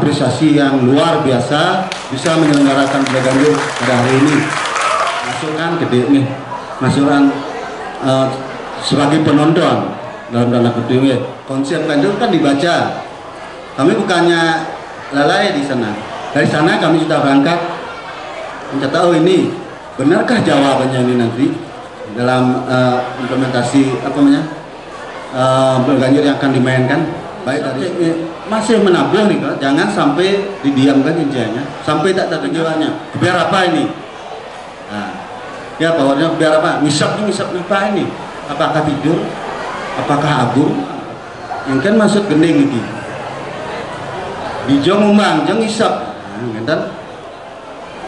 apresiasi yang luar biasa bisa menyelenggarakan Bela Ganjur pada hari ini. Masukan gede nih, masukan sebagai penonton dalam tanda kutip ya. Konsep Ganjur kan dibaca. Kami bukannya lalai di sana. Dari sana kami sudah berangkat mencatat, oh ini benarkah jawabannya ini nanti dalam implementasi apa namanya Bela Ganjur yang akan dimainkan. Baik dari masih menabung nih, jangan sampai didiamkan injanya sampai tak terjawabnya. Biar apa ini? Nah, ya powernya biar apa? Ngisap apa ini? Apakah tidur? Apakah agung? Yang kan maksud gending ini. Bijong umbang, jeng ngisap. Nah,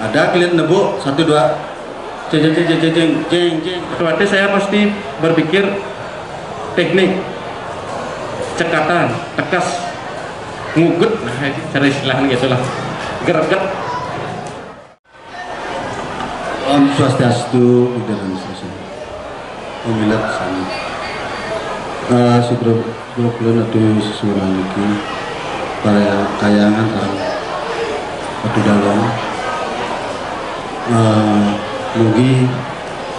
ada klien nebuk 1 2 ceng. Berarti saya pasti berpikir teknik cekatan, tekas, ngugut, nah itu cara istilahnya gitulah, gerak-gerak. Om Swastiastu, Buddha dan seterusnya. Pemilat sana. Sebelum ada sesuatu lagi para kayangan orang Batu Dalong. Mugi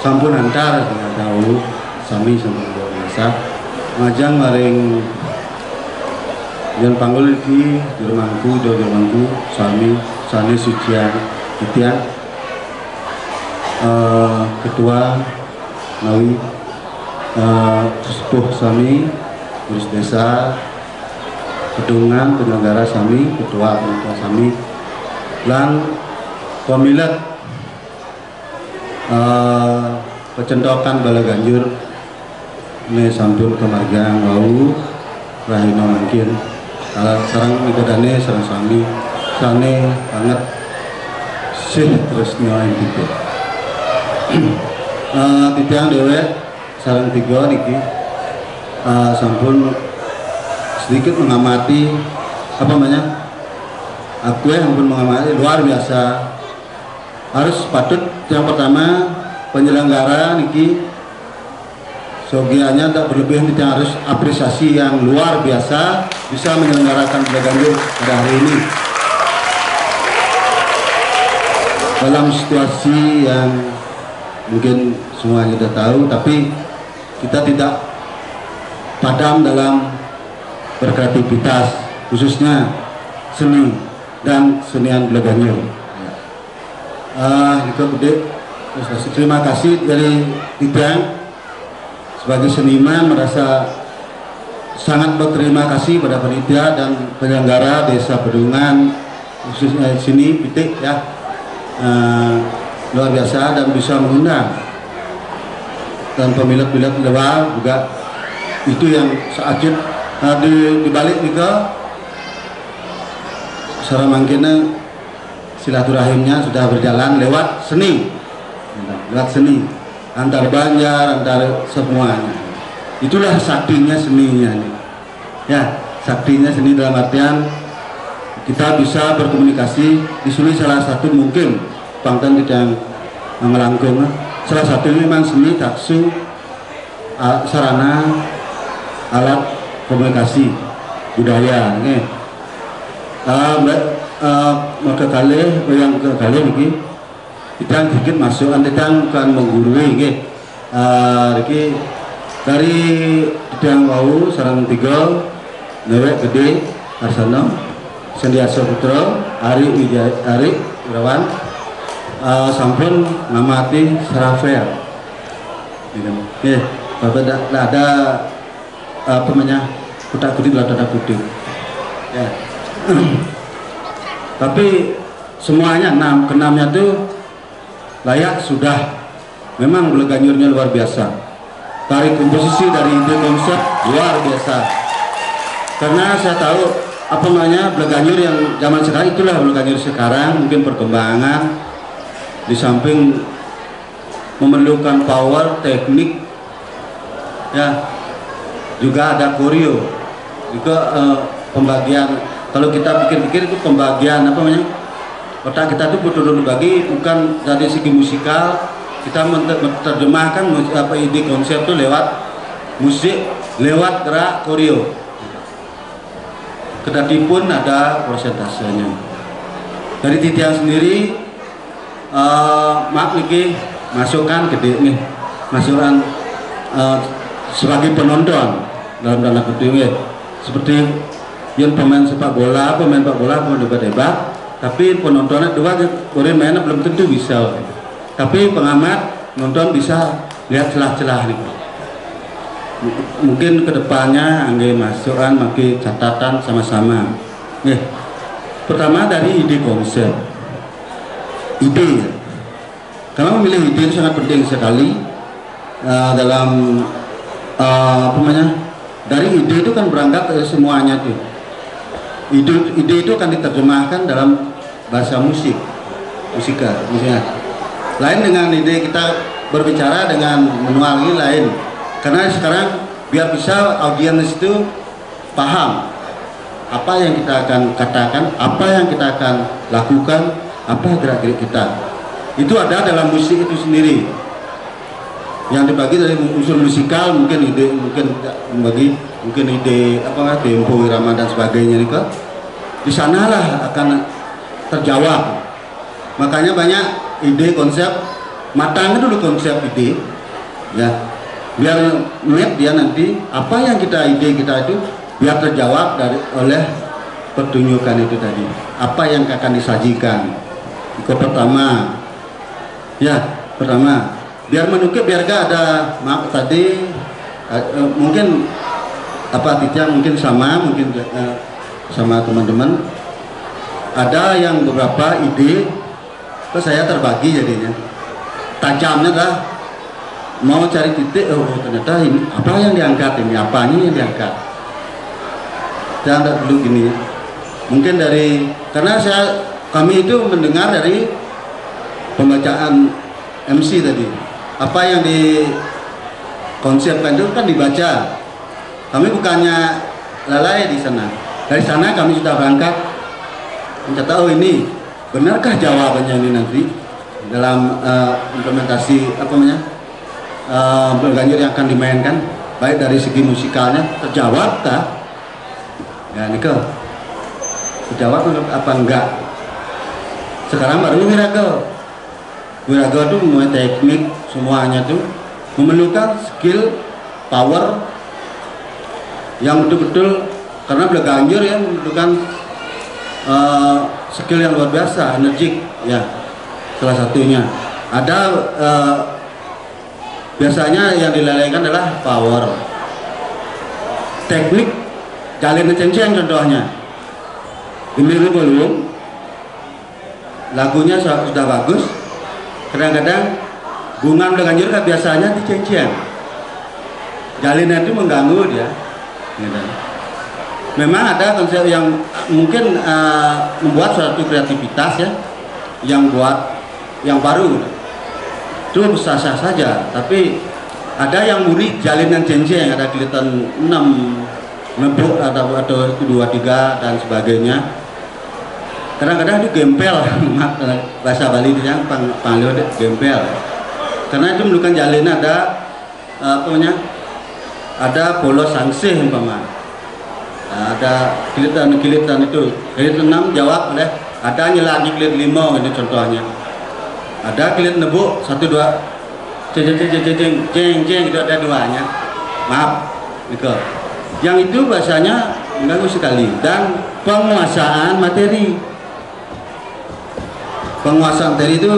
sampun antar dengan tahu sami sama luar biasa. Ngajang maring yang panggul iki dirmangku sami sane sucian titian ketua Nawi sepuh sami urus desa pedungan penyelenggara sami ketua sami lan pemilat pecentokan Bala Ganjur ini sampun kemargaan wau rahino mungkin kalau sarang mikodane sarang sami sane banget sih terus nyoain gitu titiang dewe sarang 3 niki sampun sedikit mengamati apa namanya aku yang pun mengamati luar biasa. Harus patut yang pertama penyelenggara niki sogianya tak berlebihan, kita harus apresiasi yang luar biasa bisa menyelenggarakan Bela Ganjur pada hari ini dalam situasi yang mungkin semuanya sudah tahu, tapi kita tidak padam dalam berkreativitas khususnya seni dan senian Bela Ganjur. Terima kasih dari Tidang sebagai seniman, merasa sangat berterima kasih pada panitia dan penyelenggara Desa Pedungan khususnya di sini Pitik ya, luar biasa dan bisa mengundang dan pemilik-pemilik luar juga itu yang seajut di balik juga secara mangkena silaturahimnya sudah berjalan lewat seni antar Banjar, antar semuanya. Itulah saktinya seninya nih. Ya, saktinya seni dalam artian kita bisa berkomunikasi. Di sini salah satu mungkin Pangtan tidak melangkung. Salah satu memang seni taksu sarana alat komunikasi budaya. Nih. Maka kali yang begini kita sedikit masuk, kita bukan menggurui gitu. Dari Tidang Wau sarang 3 Newek Gede Arsono Sendiasa Putra Ari Wirawan sampun ngamati Sarafel Bapak ada apa namanya kutak-kutik ya. Tapi semuanya keenamnya tuh layak sudah, memang Bela Ganjurnya luar biasa. Tarik komposisi dari ide konsep luar biasa. Karena saya tahu apa namanya Bela Ganjur yang zaman sekarang itulah Bela Ganjur sekarang, mungkin perkembangan di samping memerlukan power teknik ya, juga ada koreo juga pembagian. Kalau kita pikir-pikir itu pembagian apa namanya, otak kita itu betul-betul bagi bukan dari segi musikal, kita menerjemahkan apa ide konsep itu lewat musik, lewat gerak koreo. kedati pun ada persentasenya. Dari titian sendiri maaf nih masukan gede nih, masukan sebagai penonton dalam tanda kutip ya, seperti yang pemain sepak bola mau debat-debat, tapi penontonnya dua orang mainnya belum tentu bisa, tapi pengamat nonton bisa lihat celah-celah nih. Mungkin kedepannya angge masukan makin catatan sama-sama. Pertama dari ide konsep, ide. Karena memilih ide itu sangat penting sekali dalam apa namanya. Dari ide itu kan berangkat dari semuanya tuh. Ide itu akan diterjemahkan dalam bahasa musika, misalnya. Lain dengan ide kita berbicara dengan manual ini lain. Karena sekarang biar bisa audiens itu paham apa yang kita akan katakan, apa yang kita akan lakukan, apa gerak-gerik kita. Itu ada dalam musik itu sendiri. Yang dibagi dari unsur musikal, mungkin ide, mungkin ide apa tempo, irama dan sebagainya nih, di sanalah akan terjawab. Makanya banyak ide konsep, matangnya dulu konsep ide, ya. Biar melihat dia nanti apa yang ide kita itu biar terjawab oleh pertunjukan itu tadi, apa yang akan disajikan. Itu pertama biar menukik, biar gak ada maaf tadi mungkin apa Titian mungkin sama teman-teman ada yang beberapa ide terus saya terbagi jadinya tajamnya dah mau cari titik, ternyata ini apa yang diangkat, ini apanya yang diangkat. Jangan dulu gini, mungkin karena kami itu mendengar dari pembacaan MC tadi, apa yang dikonsepkan itu kan dibaca. Kami bukannya lalai di sana. Dari sana kami sudah berangkat mencatat, oh ini benarkah jawabannya ini nanti dalam implementasi apa namanya Ganjur yang akan dimainkan, baik dari segi musikalnya terjawab kah? Ya Niko, terjawab apa enggak? Sekarang baru Wiraga itu mulai teknik semuanya tuh memerlukan skill, power yang betul-betul, karena Ganjur ya memerlukan skill yang luar biasa, energik ya. Salah satunya ada biasanya yang dilalaikan adalah power, teknik, jalin cenceng contohnya. Ini belum, lagunya sudah bagus, kadang-kadang bunga Ganjur kan biasanya dicenceng, jalinnya itu mengganggu dia. Memang ada konsep yang mungkin membuat suatu kreativitas ya, yang baru. Itu sah-sah saja, tapi ada yang murni jalinan cenceng, ada kelihatan 6 nebuk atau 2, 3 dan sebagainya. Kadang-kadang itu gempel, bahasa Bali itu yang panggil gempel, karena itu memerlukan jalinan ada polos sangsih umpama, ada kilitan itu, kilitan 6 jawab oleh, ada nyelagi kilit 5 ini contohnya. Ada kilit nebuk 1, 2 jeng itu ada 2-nya, maaf gitu. Yang itu bahasanya mengganggu sekali. Dan penguasaan materi itu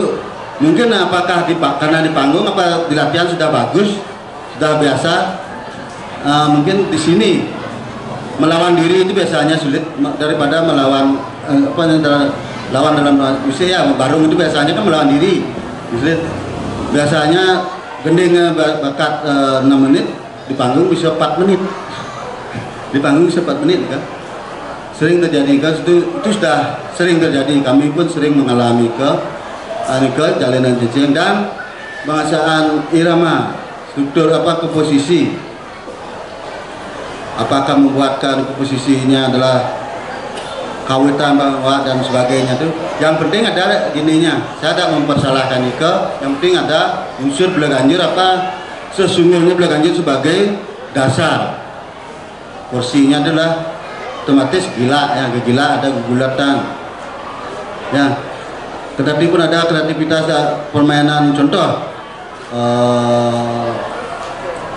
mungkin apakah karena di panggung apa di latihan sudah bagus, sudah biasa, mungkin di sini melawan diri itu biasanya sulit daripada melawan lawan dalam musik ya. Barung itu biasanya kan melawan diri, biasanya gending bakat 6 menit, di panggung bisa 4 menit, kan sering terjadi kan, itu sudah sering terjadi. Kami pun sering mengalami ke jalinan cenceng dan penguasaan irama, struktur komposisi, apakah membuatkan komposisinya adalah kawitan bawa dan sebagainya tuh. Yang penting ada gininya, saya tidak mempersalahkan Ika, yang penting ada unsur Ganjur apa sesungguhnya Ganjur sebagai dasar. Porsinya adalah otomatis gila ya, gila ada gugulatan ya. Tetapi pun ada kreativitas permainan, contoh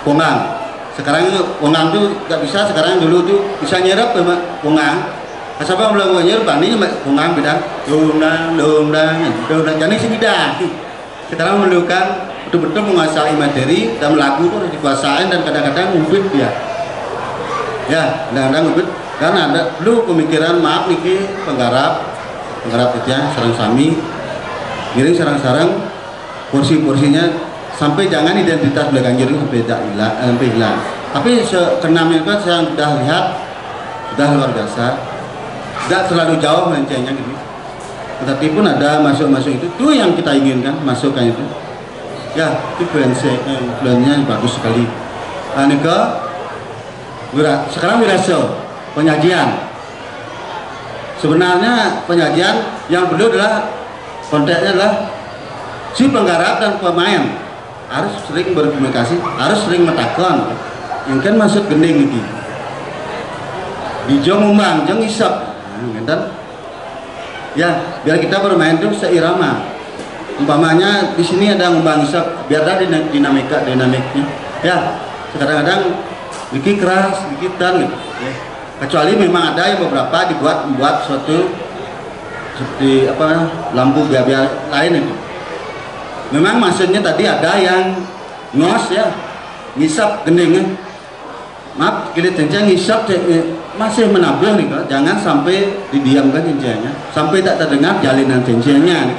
pongang. Sekarang pongang tuh nggak bisa, sekarang dulu tuh bisa nyerap pongang. Asapa belum nyerap bani pongang bidang dong jadi sebidang. Sekarang memerlukan betul-betul menguasai materi dan lagu itu harus dikuasain, dan kadang-kadang ngumpet dia. Ya, kadang-kadang ngumpet karena ada dulu pemikiran maaf niki penggarap itu ya, sarang sami ngiring sarang-sarang porsi-porsinya sampai jangan identitas Belaganjur sampai hilang. Tapi kenamnya kan saya sudah lihat sudah luar biasa, tidak terlalu jauh melencengnya gitu. Tetapi pun ada masuk-masuk itu yang kita inginkan, masukkan itu. Ya, itu influence-nya bagus sekali. Sekarang wirasa penyajian. Sebenarnya penyajian yang perlu adalah konteksnya adalah si penggarap dan pemain harus sering berkomunikasi, harus sering metakon. Yang kan masuk gending ini. Dijong umbang, jong isap. Dan ya, biar kita bermain itu seirama. Umpamanya di sini ada ngumbang isap, biar ada dinamiknya. Ya, kadang-kadang dikit keras, dikit dan gitu. Ya. Kecuali memang ada yang beberapa membuat suatu seperti apa lampu biar lain itu. Memang maksudnya tadi ada yang ngos ya, ngisap gendingnya. Maaf, kita cenceng ngisap masih menabuh nih, jangan sampai didiamkan cencengnya, sampai tak terdengar jalinan cencengnya nih.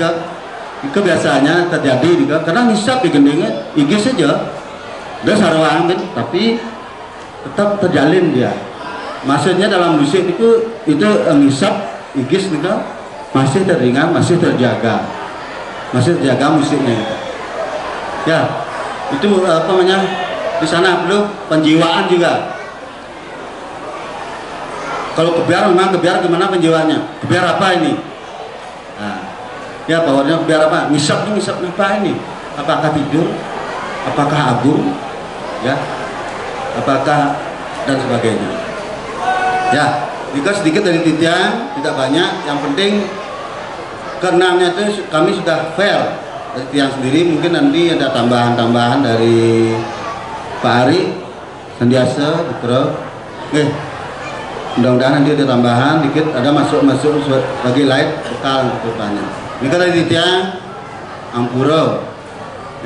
Itu biasanya terjadi juga karena ngisap di gendingnya igis saja udah sarwang kan, tapi tetap terjalin dia. Maksudnya dalam musik itu ngisap igis juga masih terdengar, masih terjaga musiknya gitu. Ya, itu apa namanya di sana perlu penjiwaan juga. Kalau kebiar memang kebiar gimana penjiwaannya? Kebiar apa ini? Nah, ya powernya biar apa? Ngisap apa ini? Apakah tidur? Apakah agung? Ya, apakah dan sebagainya. Ya, jika sedikit dari titian, tidak banyak. Yang penting keenamnya itu kami sudah fair dari tiang sendiri. Mungkin nanti ada tambahan-tambahan dari Pak Ari, Sandiasa, Putra. Mudah-mudahan nanti ada tambahan dikit, ada masuk sebagai light bekal untuk depannya. Ini kan dari tiang Ampura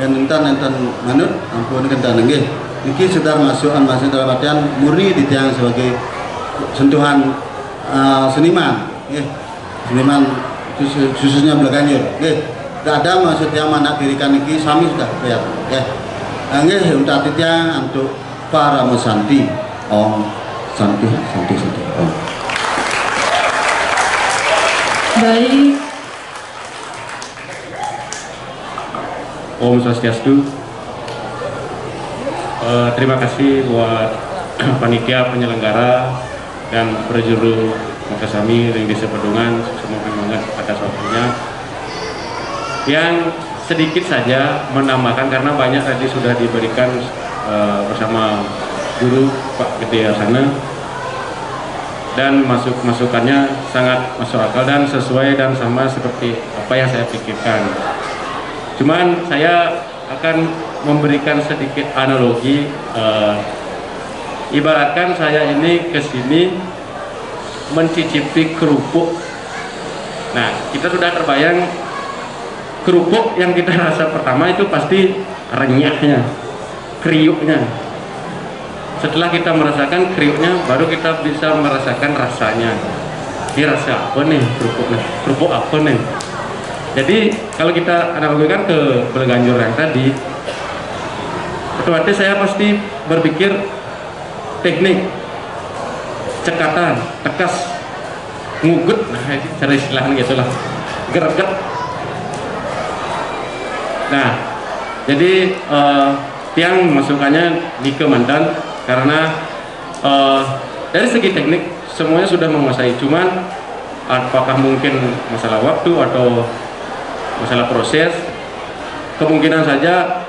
dan enten manut ampun kentan nggih. Iki sedar masukan dalam artian murni di tiang sebagai sentuhan seniman, seniman khususnya Belaganjur. Tidak ada maksud yang mana dirikan iki sami sudah bayar. Untuk tiang untuk para mesanti Om Santi. Om. Baik. Om Swastiastu. Terima kasih buat panitia penyelenggara dan perjuru Makasami yang desa Pedungan, semoga semangat atas waktunya. Yang sedikit saja menambahkan karena banyak tadi sudah diberikan bersama guru Pak Gede sana, dan masukannya sangat masuk akal dan sesuai dan sama seperti apa yang saya pikirkan. Cuman saya akan memberikan sedikit analogi, ibaratkan saya ini kesini mencicipi kerupuk. Nah, kita sudah terbayang kerupuk yang kita rasa pertama itu pasti renyahnya, kriuknya. Setelah kita merasakan kriuknya, baru kita bisa merasakan rasanya. Ini rasa apa nih kerupuknya? Kerupuk apa nih? Jadi kalau kita analogikan ke Belaganjur yang tadi, otomatis saya pasti berpikir teknik, cekatan, tekas, ngugut, nah cara istilahnya gitulah, gerak-gerak. Nah, jadi tiang masukannya Nike mantan karena dari segi teknik semuanya sudah menguasai, cuman apakah mungkin masalah waktu atau masalah proses, kemungkinan saja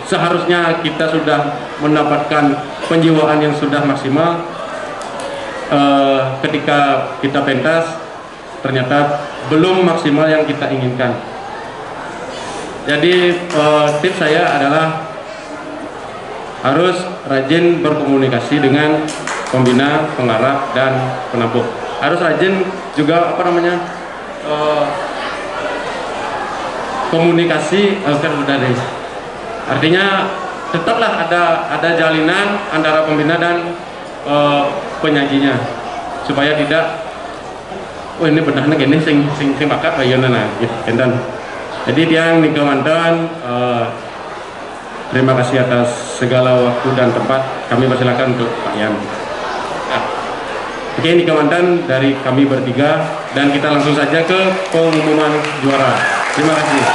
seharusnya kita sudah mendapatkan penjiwaan yang sudah maksimal, ketika kita pentas ternyata belum maksimal yang kita inginkan. Jadi tips saya adalah harus rajin berkomunikasi dengan pembina, pengarah, dan penabuh. Harus rajin juga komunikasi artinya tetaplah ada jalinan antara pembina dan penyajinya supaya tidak ini benahnya gini sing bakat ayeuna nah gitu. Jadi tiang Nika Mantan, terima kasih atas segala waktu dan tempat. Kami persilakan untuk Pak Yan. Nah, oke, Nika Mantan dari kami bertiga, dan kita langsung saja ke pengumuman juara. Terima kasih.